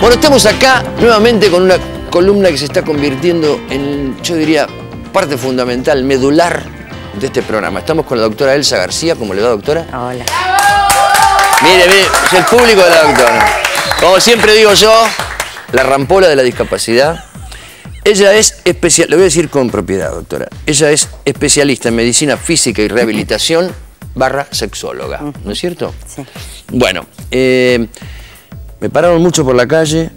Bueno, estamos acá nuevamente con una columna que se está convirtiendo en, yo diría, parte fundamental, medular de este programa. Estamos con la doctora Elsa García. ¿Cómo le va, doctora? Hola. Mire, es el público de la doctora. Como siempre digo yo, la rampola de la discapacidad. Ella es especial, le voy a decir con propiedad, doctora. Ella es especialista en medicina física y rehabilitación / sexóloga, ¿no es cierto? Sí. Bueno, me pararon mucho por la calle,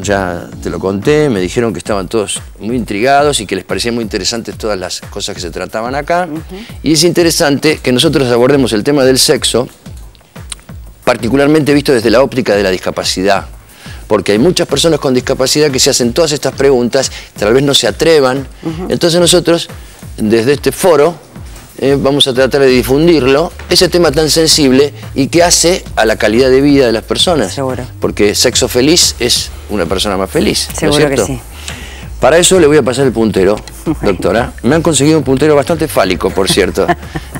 ya te lo conté, me dijeron que estaban todos muy intrigados y que les parecían muy interesantes todas las cosas que se trataban acá. Y es interesante que nosotros abordemos el tema del sexo, particularmente visto desde la óptica de la discapacidad. Porque hay muchas personas con discapacidad que se hacen todas estas preguntas, tal vez no se atrevan. Entonces nosotros, desde este foro, vamos a tratar de difundirlo, ese tema tan sensible y que hace a la calidad de vida de las personas. Seguro. Porque sexo feliz es una persona más feliz. Seguro, ¿no es cierto? que sí. Para eso le voy a pasar el puntero, doctora. Me han conseguido un puntero bastante fálico, por cierto.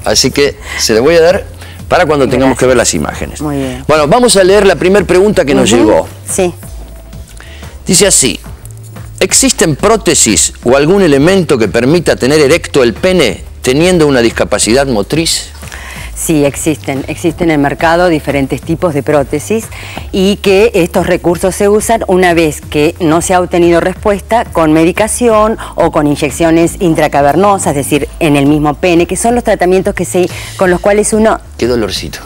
Así que se le voy a dar para cuando tengamos que ver las imágenes. Muy bien. Bueno, vamos a leer la primera pregunta que nos llegó. Sí. Dice así: ¿existen prótesis o algún elemento que permita tener erecto el pene teniendo una discapacidad motriz? Sí, existen en el mercado diferentes tipos de prótesis y que estos recursos se usan una vez que no se ha obtenido respuesta con medicación o con inyecciones intracavernosas, es decir, en el mismo pene, que son los tratamientos con los cuales uno... Qué dolorcito.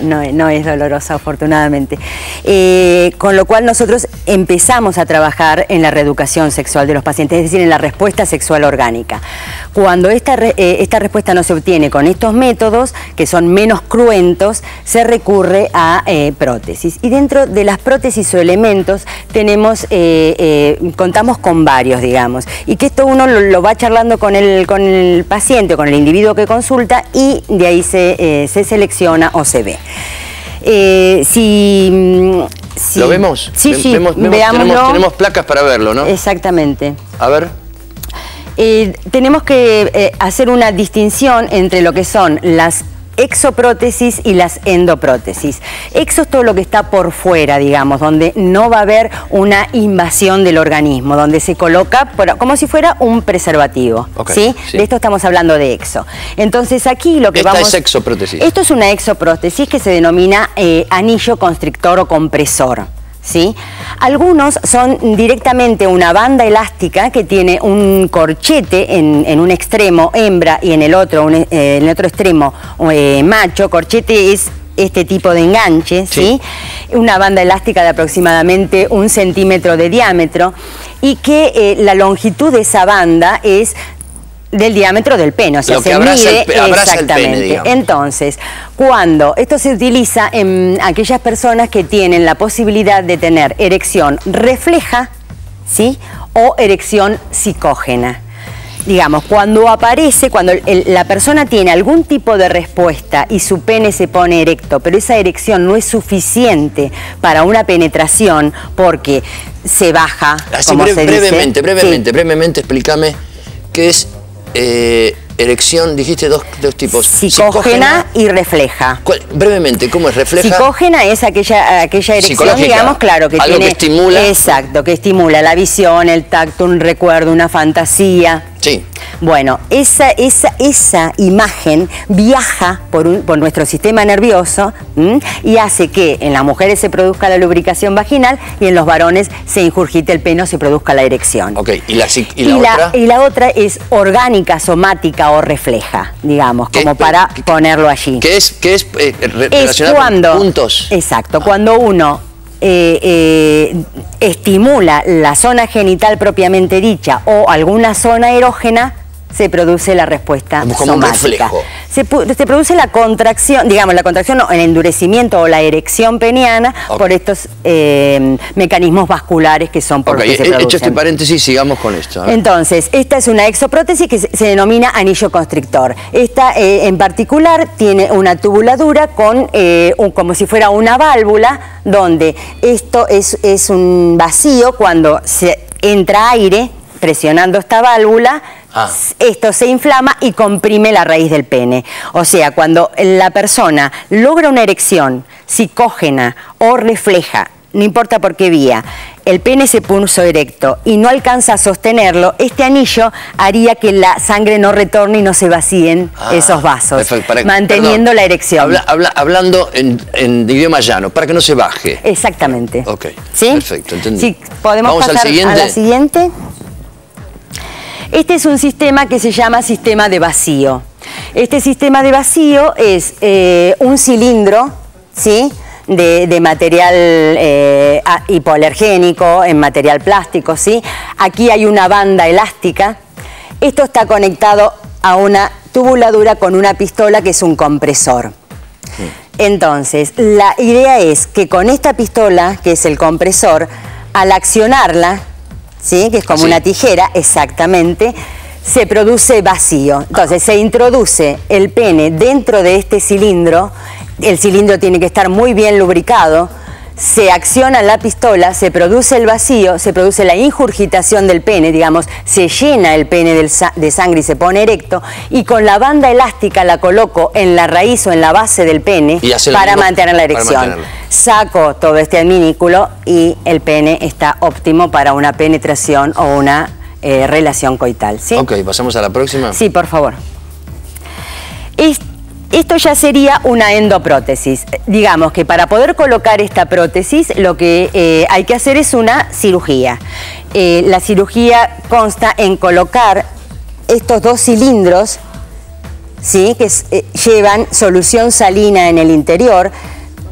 No es doloroso, afortunadamente. Con lo cual nosotros empezamos a trabajar en la reeducación sexual de los pacientes, es decir, en la respuesta sexual orgánica. Cuando esta respuesta no se obtiene con estos métodos, que son menos cruentos, se recurre a prótesis. Y dentro de las prótesis o elementos contamos con varios, digamos, y que esto uno lo va charlando con el paciente, con el individuo que consulta, y de ahí se selecciona o se ve. ¿Lo vemos? Sí, veámoslo. Tenemos placas para verlo, ¿no? Exactamente. A ver. Tenemos que hacer una distinción entre lo que son las exoprótesis y las endoprótesis. Exo es todo lo que está por fuera, digamos, donde no va a haber una invasión del organismo, donde se coloca como si fuera un preservativo. Okay, ¿sí? De esto estamos hablando de exo. Entonces aquí lo que Esta es exoprótesis. Esto es una exoprótesis que se denomina anillo constrictor o compresor. ¿Sí? Algunos son directamente una banda elástica que tiene un corchete en un extremo hembra y en el otro extremo macho. Corchete es este tipo de enganche, ¿sí? Una banda elástica de aproximadamente 1 centímetro de diámetro y que la longitud de esa banda es del diámetro del pene, o sea, se mide exactamente. Entonces, cuando esto se utiliza en aquellas personas que tienen la posibilidad de tener erección refleja, ¿sí? O erección psicógena. Digamos, cuando la persona tiene algún tipo de respuesta y su pene se pone erecto, pero esa erección no es suficiente para una penetración porque se baja, como se dice. Brevemente, explícame qué es erección, dijiste dos tipos. Psicógena y refleja. Brevemente, ¿cómo es? ¿Refleja? Psicógena es aquella erección, digamos, claro, que algo tiene... que estimula. Exacto, que estimula la visión, el tacto, un recuerdo, una fantasía. Sí. Bueno, esa imagen viaja por nuestro sistema nervioso y hace que en las mujeres se produzca la lubricación vaginal y en los varones se ingurgite el pene o se produzca la erección. Ok, ¿y la otra? Y la otra es orgánica, somática o refleja, digamos, como para ponerlo allí. ¿Qué es relacionado con puntos? Exacto, cuando uno estimula la zona genital propiamente dicha o alguna zona erógena, se produce la respuesta como somática. Un reflejo. Se produce la contracción, digamos, la contracción no, el endurecimiento o la erección peniana por estos mecanismos vasculares que son por los que se producen. Hecho este paréntesis, sigamos con esto. Entonces, esta es una exoprótesis que se denomina anillo constrictor. Esta en particular tiene una tubuladura con como si fuera una válvula, donde esto es un vacío cuando se entra aire presionando esta válvula. Esto se inflama y comprime la raíz del pene. O sea, cuando la persona logra una erección psicógena o refleja no importa por qué vía, el pene se puso erecto y no alcanza a sostenerlo, este anillo haría que la sangre no retorne y no se vacíen esos vasos, manteniendo la erección. Hablando en idioma llano, para que no se baje. Exactamente. Ok, ¿sí? Perfecto, entendí. Sí, ¿podemos pasar a la siguiente? Este es un sistema que se llama sistema de vacío. Este sistema de vacío es un cilindro, ¿sí?, de material hipoalergénico, en material plástico, ¿sí? Aquí hay una banda elástica. Esto está conectado a una tubuladura con una pistola que es un compresor. Entonces, la idea es que con esta pistola, que es el compresor, al accionarla, ¿sí?, que es como una tijera, exactamente, se produce vacío. Entonces, se introduce el pene dentro de este cilindro. El cilindro tiene que estar muy bien lubricado, se acciona la pistola, se produce el vacío, se produce la ingurgitación del pene, digamos, se llena el pene de sangre y se pone erecto, y con la banda elástica la coloco en la raíz o en la base del pene para mantener la erección. Saco todo este adminículo y el pene está óptimo para una penetración o una relación coital, ¿sí? Ok, ¿pasamos a la próxima? Sí, por favor. Esto ya sería una endoprótesis. Digamos que para poder colocar esta prótesis lo que hay que hacer es una cirugía. La cirugía consta en colocar estos dos cilindros, ¿sí?, que llevan solución salina en el interior,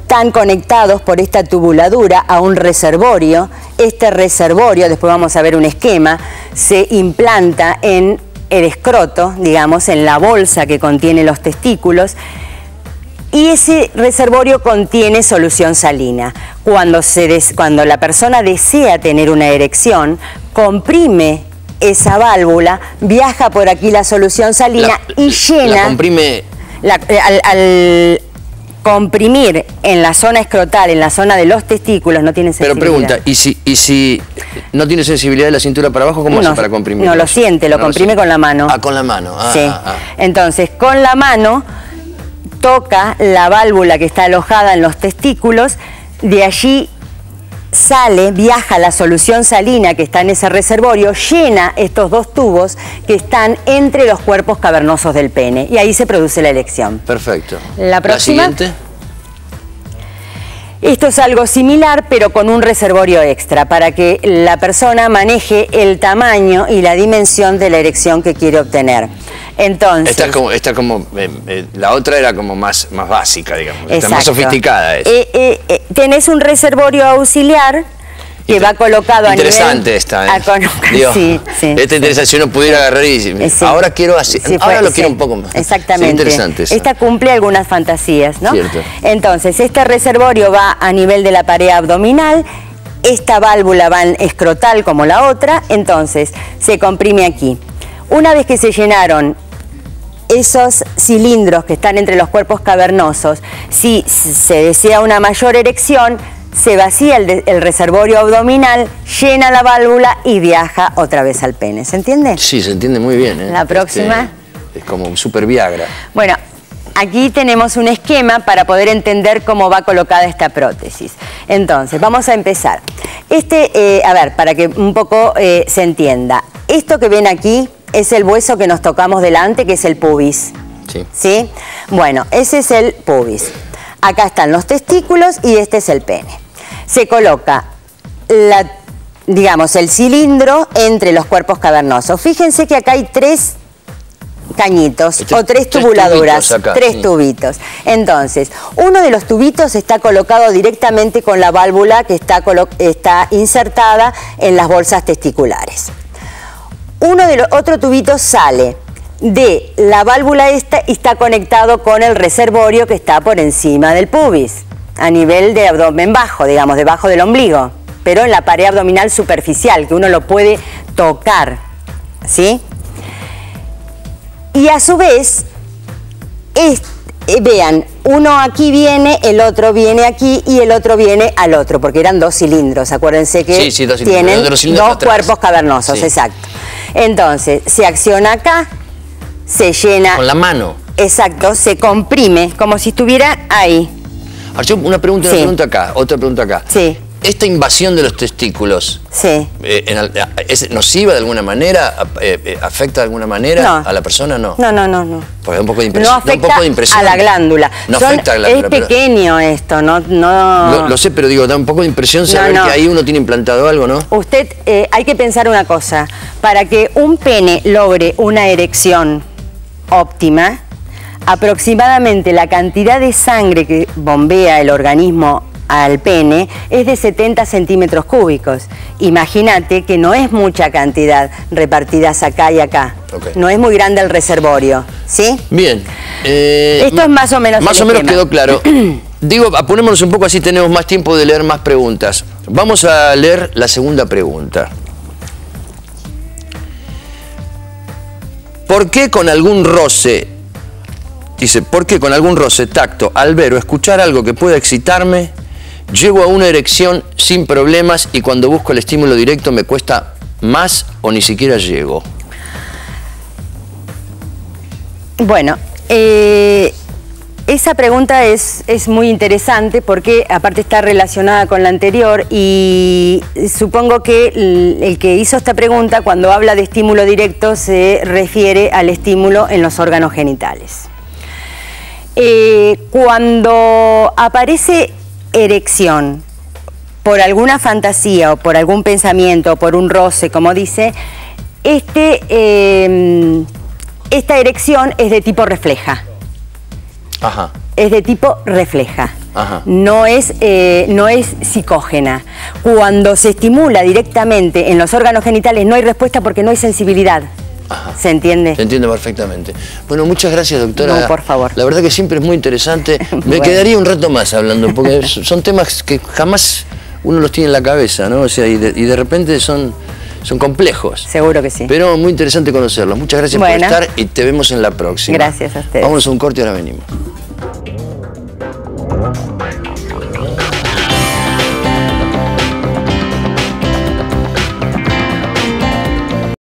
están conectados por esta tubuladura a un reservorio. Este reservorio, después vamos a ver un esquema, se implanta en el escroto, digamos, en la bolsa que contiene los testículos, y ese reservorio contiene solución salina. Cuando la persona desea tener una erección, comprime esa válvula, viaja por aquí la solución salina y llena... La comprime... Al comprimir en la zona escrotal, en la zona de los testículos, no tiene sensibilidad. Pero pregunta, ¿y si no tiene sensibilidad de la cintura para abajo, cómo hace para comprimir? No lo siente, lo comprime con la mano. Ah, con la mano. Sí. Entonces, con la mano toca la válvula que está alojada en los testículos, de allí sale, viaja la solución salina que está en ese reservorio, llena estos dos tubos que están entre los cuerpos cavernosos del pene, y ahí se produce la erección. Perfecto. La próxima. ¿La siguiente? Esto es algo similar, pero con un reservorio extra, para que la persona maneje el tamaño y la dimensión de la erección que quiere obtener. Entonces, esta como la otra era como más básica, digamos, está más sofisticada. Tenés un reservorio auxiliar que va colocado a nivel... Interesante esta, Dios, sí. Esta interesa, si uno pudiera agarrar y ahora quiero así, ahora lo quiero un poco más. Exactamente. Sí, interesante esa. Esta cumple algunas fantasías, ¿no? Cierto. Entonces, este reservorio va a nivel de la pared abdominal, esta válvula va en escrotal como la otra, entonces se comprime aquí. Una vez que se llenaron esos cilindros que están entre los cuerpos cavernosos, si se desea una mayor erección, se vacía el reservorio abdominal, llena la válvula y viaja otra vez al pene. ¿Se entiende? Sí, se entiende muy bien. La próxima. Es como un super Viagra. Bueno, aquí tenemos un esquema para poder entender cómo va colocada esta prótesis. Entonces, vamos a empezar. A ver, para que un poco se entienda. Esto que ven aquí es el hueso que nos tocamos delante, que es el pubis. Sí. ¿Sí? Bueno, ese es el pubis. Acá están los testículos y este es el pene. Se coloca, digamos, el cilindro entre los cuerpos cavernosos. Fíjense que acá hay tres cañitos o tres tubuladuras, tres tubitos. Entonces, uno de los tubitos está colocado directamente con la válvula que está insertada en las bolsas testiculares. Otro tubito sale de la válvula esta y está conectado con el reservorio que está por encima del pubis, a nivel de abdomen bajo, digamos, debajo del ombligo, pero en la pared abdominal superficial, que uno lo puede tocar, ¿sí? Y a su vez, vean, uno aquí viene, el otro viene aquí y el otro viene al otro, porque eran dos cilindros, acuérdense que tienen dos cuerpos cavernosos, sí. Exacto. Entonces, se acciona acá, se llena... Con la mano. Exacto, se comprime, como si estuviera ahí. Una pregunta acá, otra pregunta acá. Sí. esta invasión de los testículos, Sí. ¿es nociva de alguna manera? ¿Afecta de alguna manera No. a la persona? No. No. Porque da un poco de No impresión. afecta a la glándula. No afecta a la glándula. Es pequeño esto, no. Lo sé, pero digo, da un poco de impresión saber que ahí uno tiene implantado algo, ¿no? Usted, hay que pensar una cosa. Para que un pene logre una erección óptima, aproximadamente la cantidad de sangre que bombea el organismo al pene es de 70 centímetros cúbicos. Imagínate que no es mucha cantidad repartidas acá y acá. Okay. No es muy grande el reservorio, ¿sí? Bien. Esto es más o menos Más el o menos esquema. quedó claro. Digo, apunémonos un poco, así tenemos más tiempo de leer más preguntas. Vamos a leer la segunda pregunta. ¿Por qué con algún roce, dice, por qué con algún roce, tacto, al ver o escuchar algo que pueda excitarme, llego a una erección sin problemas y cuando busco el estímulo directo me cuesta más o ni siquiera llego? Bueno, esa pregunta es muy interesante porque aparte está relacionada con la anterior y supongo que el que hizo esta pregunta cuando habla de estímulo directo se refiere al estímulo en los órganos genitales. Cuando aparece erección por alguna fantasía o por algún pensamiento o por un roce, como dice, esta erección es de tipo refleja. Ajá. Es de tipo refleja. Ajá. No es psicógena. Cuando se estimula directamente en los órganos genitales no hay respuesta porque no hay sensibilidad. Ajá. ¿Se entiende? Se entiende perfectamente. Bueno, muchas gracias, doctora. No, por favor. La verdad que siempre es muy interesante. Me Bueno. quedaría un rato más hablando, porque son temas que jamás uno los tiene en la cabeza, ¿no? O sea, y de repente son complejos. Seguro que sí. Pero muy interesante conocerlos. Muchas gracias por estar y te vemos en la próxima. Gracias a ustedes. Vámonos a un corte y ahora venimos.